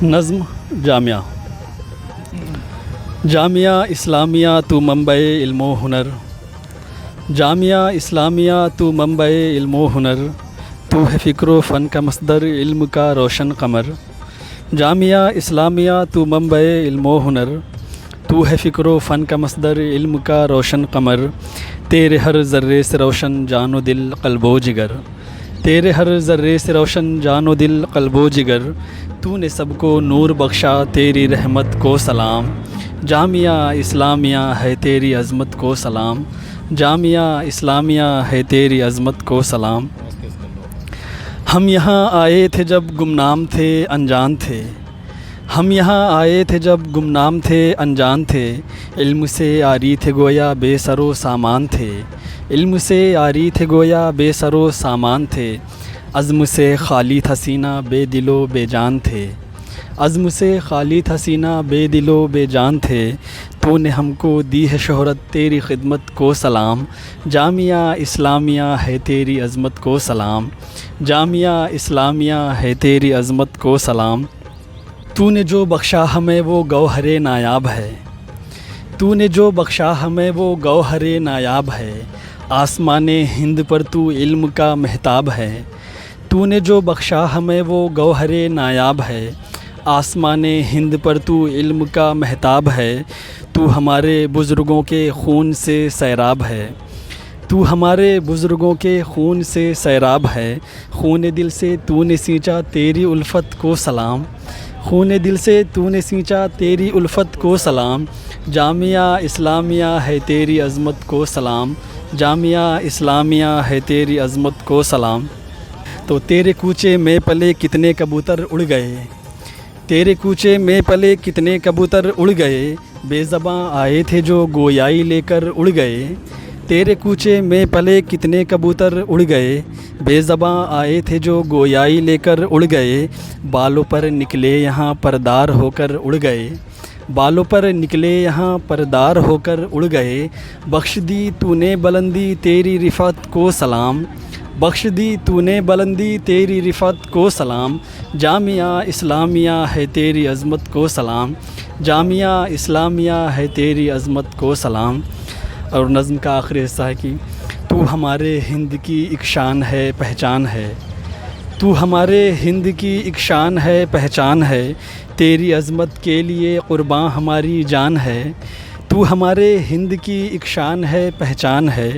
نظم جامعہ جامعہ اسلامیہ تو منبع علم و ہنر، جامعہ اسلامیہ تو منبع علم و ہنر، تو ہے فکر و فن کا مصدر علم کا روشن قمر۔ جامعہ اسلامیہ تو منبع علم و ہنر، تو ہے فکر و فن کا مصدر علم کا روشن قمر۔ تیرے ہر ذرے سے روشن جان و دل قلب و جگر، تیرے ہر ذرے سے روشن جان و دل قلب و جگر۔ تو نے سب کو نور بخشا تیری رحمت کو سلام، جامعہ اسلامیہ ہے تیری عظمت کو سلام، جامعہ اسلامیہ ہے تیری عظمت کو سلام۔ ہم یہاں آئے تھے جب گمنام تھے انجان تھے، ہم یہاں آئے تھے جب گمنام تھے انجان تھے۔ علم سے آری تھے گویا بے سر و سامان تھے، علم سے آری تھے گویا بے سر و سامان تھے۔ عزم سے خالی تھا سینہ بے دل و بے جان تھے، عزم سے خالی تھا سینہ بے دل و بے جان تھے۔ تو نے ہم کو دی ہے شہرت تیری خدمت کو سلام، جامعہ اسلامیہ ہے تیری عظمت کو سلام، جامعہ اسلامیہ ہے تیری عظمت کو سلام۔ تو نے جو بخشا ہمیں وہ گوہر نایاب ہے، تو نے جو بخشا ہمیں وہ گوہر نایاب ہے۔ آسمان ہند پر تو علم کا مہتاب ہے، تو نے جو بخشا ہمیں وہ گوہر نایاب ہے۔ آسمان ہند پر تو علم کا مہتاب ہے، تو ہمارے بزرگوں کے خون سے سیراب ہے، تو ہمارے بزرگوں کے خون سے سیراب ہے۔ خون دل سے تو نے سینچا تیری الفت کو سلام، خون دل سے تو نے سینچا تیری الفت کو سلام۔ جامعہ اسلامیہ ہے تیری عظمت کو سلام، جامعہ اسلامیہ ہے تیری عظمت کو سلام۔ تو تیرے کوچے میں پلے کتنے کبوتر اڑ گئے، تیرے کوچے میں پلے کتنے کبوتر اڑ گئے۔ بے زباں آئے تھے جو گویائی لے کر اڑ گئے، تیرے کوچے میں پلے کتنے کبوتر اڑ گئے۔ بے زباں آئے تھے جو گویائی لے کر اڑ گئے۔ بالوں پر نکلے یہاں پردار ہو کر اڑ گئے، بالوں پر نکلے یہاں پردار ہو کر اڑ گئے۔ بخش دی تو نے بلندی تیری رفعت کو سلام، بخش دی تو نے بلندی تیری رفعت کو سلام۔ جامعہ اسلامیہ ہے تیری عظمت کو سلام، جامعہ اسلامیہ ہے تیری عظمت کو سلام۔ اور نظم کا آخری حصہ ہے کہ تو ہمارے ہند کی ایک شان ہے پہچان ہے، تو ہمارے ہند کی ایک شان ہے پہچان ہے۔ تیری عظمت کے لیے قرباں ہماری جان ہے، تو ہمارے ہند کی ایک شان ہے پہچان ہے۔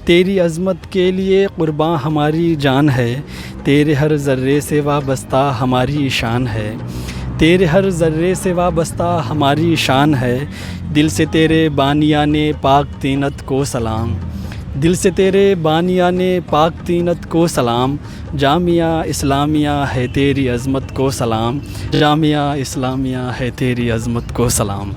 تیری عظمت کے لیے قرباں ہماری جان ہے، تیرے ہر ذرے سے وابستہ ہماری شان ہے، تیرے ہر ذرے سے وابستہ ہماری شان ہے۔ دل سے تیرے بانیان پاک طینت کو سلام، دل سے تیرے بانیان پاک طینت کو سلام۔ جامعہ اسلامیہ ہے تیری عظمت کو سلام، جامعہ اسلامیہ ہے تیری عظمت کو سلام۔